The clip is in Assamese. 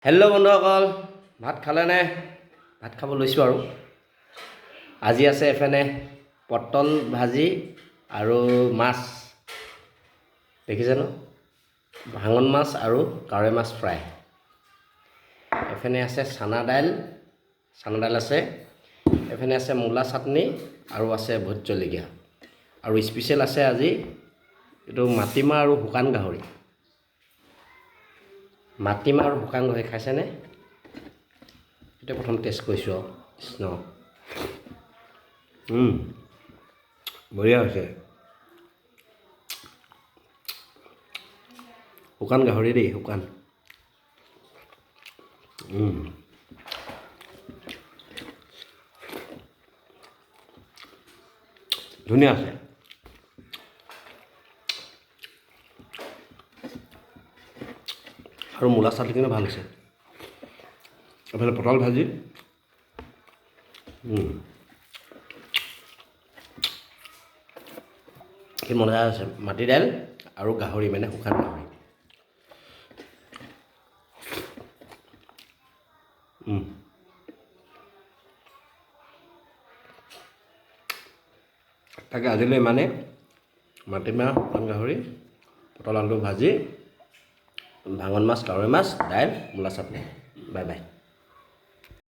হেল্ল' বন্ধুসকল, ভাত খালেনে? ভাত খাব লৈছোঁ আৰু আজি আছে এফালে পটল ভাজি আৰু মাছ দেখিছে ন, ভাঙন মাছ আৰু কাৱৈ মাছ ফ্ৰাই। এফালে আছে চানা দাইল আছে, এফালে আছে মূলা চাটনি আৰু আছে ভোট জলকীয়া আৰু স্পেচিয়েল আছে আজি এইটো মাটিমাহ আৰু শুকান গাহৰি। মাটিমাহ আৰু শুকান গাহৰি খাইছেনে? এতিয়া প্ৰথম টেষ্ট কৰিছোঁ আৰু কৃষ্ণ, বঢ়িয়া হৈছে। শুকান গাহৰি দেই, শুকান। ধুনীয়া আছে। আৰু মূলা চাটনিখিনিও ভাল হৈছে। এইফালে পটল ভাজি, কি মজা আছে। মাটি দাইল আৰু গাহৰি, মানে শুকান গাহৰি। তাকে আজিলৈ মানে মাটিমাহ, শুকান গাহৰি, পটল আলু ভাজি, ভাঙন মাছ, কাৱৈ মাছ, দাইল, মূলা চাটনি। Bye bye.